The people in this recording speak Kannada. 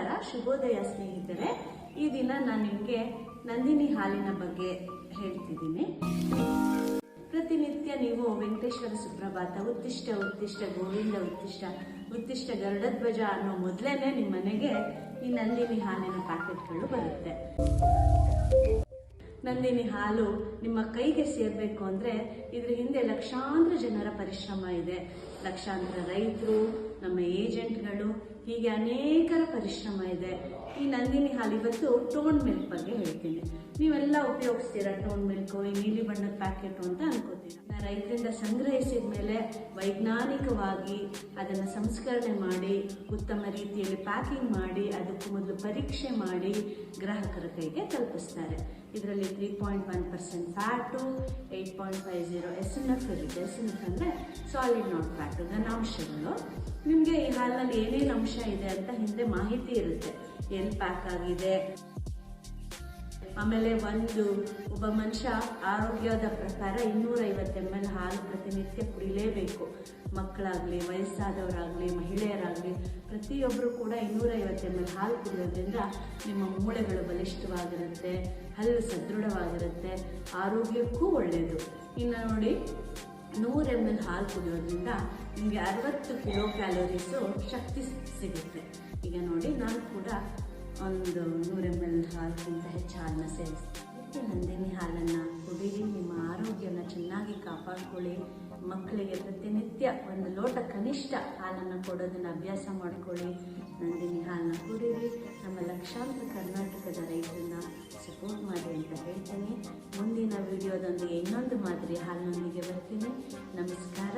ನಮಸ್ಕಾರ, ಶುಭೋದಯ ಸ್ನೇಹಿತರೆ. ಈ ದಿನ ನಾನು ನಿಮಗೆ ನಂದಿನಿ ಹಾಲಿನ ಬಗ್ಗೆ ಹೇಳ್ತಿದ್ದೀನಿ. ಪ್ರತಿನಿತ್ಯ ನೀವು ವೆಂಕಟೇಶ್ವರ ಸುಪ್ರಭಾತ, ಉತ್ತಿಷ್ಟ ಉತ್ತಿಷ್ಟ ಗೋವಿಂದ ಉತ್ತಿಷ್ಟ, ಉತ್ತಿಷ್ಟ ಗರುಡಧ್ವಜ ಅನ್ನೋ ಮೊದಲೇನೆ ನಿಮ್ಮ ಮನೆಗೆ ಈ ನಂದಿನಿ ಹಾಲಿನ ಪ್ಯಾಕೆಟ್ಗಳು ಬರುತ್ತೆ. ನಂದಿನಿ ಹಾಲು ನಿಮ್ಮ ಕೈಗೆ ಸೇರಬೇಕು ಅಂದ್ರೆ ಇದ್ರ ಹಿಂದೆ ಲಕ್ಷಾಂತರ ಜನರ ಪರಿಶ್ರಮ ಇದೆ. ಲಕ್ಷಾಂತರ ರೈತರು, ನಮ್ಮ ಏಜೆಂಟ್ಗಳು, ಹೀಗೆ ಅನೇಕರ ಪರಿಶ್ರಮ ಇದೆ. ಈ ನಂದಿನಿ ಹಾಲು ಇವತ್ತು ಟೋನ್ ಮಿಲ್ಕ್ ಬಗ್ಗೆ ಹೇಳ್ತೀನಿ. ನೀವೆಲ್ಲ ಉಪಯೋಗಿಸ್ತೀರಾ ಟೋನ್ ಮಿಲ್ಕ್, ಈ ನೀಲಿ ಬಣ್ಣದ ಪ್ಯಾಕೆಟ್ ಅಂತ ಅನ್ಕೋತೀರಾ. ರೈತರಿಂದ ಸಂಗ್ರಹಿಸಿದ ಮೇಲೆ ವೈಜ್ಞಾನಿಕವಾಗಿ ಅದನ್ನು ಸಂಸ್ಕರಣೆ ಮಾಡಿ, ಉತ್ತಮ ರೀತಿಯಲ್ಲಿ ಪ್ಯಾಕಿಂಗ್ ಮಾಡಿ, ಅದಕ್ಕೂ ಮೊದಲು ಪರೀಕ್ಷೆ ಮಾಡಿ ಗ್ರಾಹಕರ ಕೈಗೆ ತಲುಪಿಸ್ತಾರೆ. ಇದರಲ್ಲಿ 3.1% ಫ್ಯಾಟು, 8.50 SNF ಇರುತ್ತೆ. SNF ಅಂದರೆ ಸಾಲಿಡ್ ನಾಟ್ ಫ್ಯಾಟು, ಘನಾಂಶಗಳು. ನಿಮಗೆ ಈ ಹಾಲಿನಲ್ಲಿ ಏನೇನು ಅಂಶ ಇದೆ ಅಂತ ಹಿಂದೆ ಮಾಹಿತಿ ಇರುತ್ತೆ, ಎಲ್ಲಿ ಪ್ಯಾಕ್ ಆಗಿದೆ. ಆಮೇಲೆ ಒಬ್ಬ ಮನುಷ್ಯ ಆರೋಗ್ಯದ ಪ್ರಕಾರ 250 ml ಹಾಲು ಪ್ರತಿನಿತ್ಯ ಕುಡಿಲೇಬೇಕು. ಮಕ್ಕಳಾಗ್ಲಿ, ವಯಸ್ಸಾದವರಾಗ್ಲಿ, ಮಹಿಳೆಯರಾಗ್ಲಿ, ಪ್ರತಿಯೊಬ್ಬರು ಕೂಡ 250 ml ಹಾಲು ಕುಡಿಯೋದ್ರಿಂದ ನಿಮ್ಮ ಮೂಳೆಗಳು ಬಲಿಷ್ಠವಾಗಿರುತ್ತೆ, ಹಲ್ಲು ಸದೃಢವಾಗಿರುತ್ತೆ, ಆರೋಗ್ಯಕ್ಕೂ ಒಳ್ಳೆಯದು. ಇನ್ನು ನೋಡಿ, 100 ml ಹಾಲು ಕುಡಿಯೋದ್ರಿಂದ ನಿಮಗೆ 60 ಕಿಲೋ ಕ್ಯಾಲೋರೀಸು ಶಕ್ತಿ ಸಿಗುತ್ತೆ. ಈಗ ನೋಡಿ, ನಾನು ಕೂಡ ಒಂದು 100 ml ಹಾಲಿಗಿಂತ ಹೆಚ್ಚು ಹಾಲನ್ನ ಸೇರಿಸ್ತೀನಿ. ನಂದಿನಿ ಹಾಲನ್ನು ಕುಡೀರಿ, ನಿಮ್ಮ ಆರೋಗ್ಯನ ಚೆನ್ನಾಗಿ ಕಾಪಾಡ್ಕೊಳ್ಳಿ. ಮಕ್ಕಳಿಗೆ ಪ್ರತಿನಿತ್ಯ 1 ಲೋಟ ಕನಿಷ್ಠ ಹಾಲನ್ನು ಕೊಡೋದನ್ನು ಅಭ್ಯಾಸ ಮಾಡ್ಕೊಳ್ಳಿ. ನಂದಿನಿ ಹಾಲನ್ನ ಕುಡೀರಿ. ನಮ್ಮ ಲಕ್ಷಾಂತರ ಕರ್ನಾಟಕದ ರೈತರನ್ನ ಸಪೋರ್ಟ್ ಮಾಡಿ ಅಂತ ಹೇಳ್ತೀನಿ. ಮುಂದಿನ ವಿಡಿಯೋದೊಂದಿಗೆ ಇನ್ನೊಂದು ಮಾದರಿ ಹಾಲಿನೊಂದಿಗೆ ಬರ್ತೀನಿ. ನಮಸ್ಕಾರ.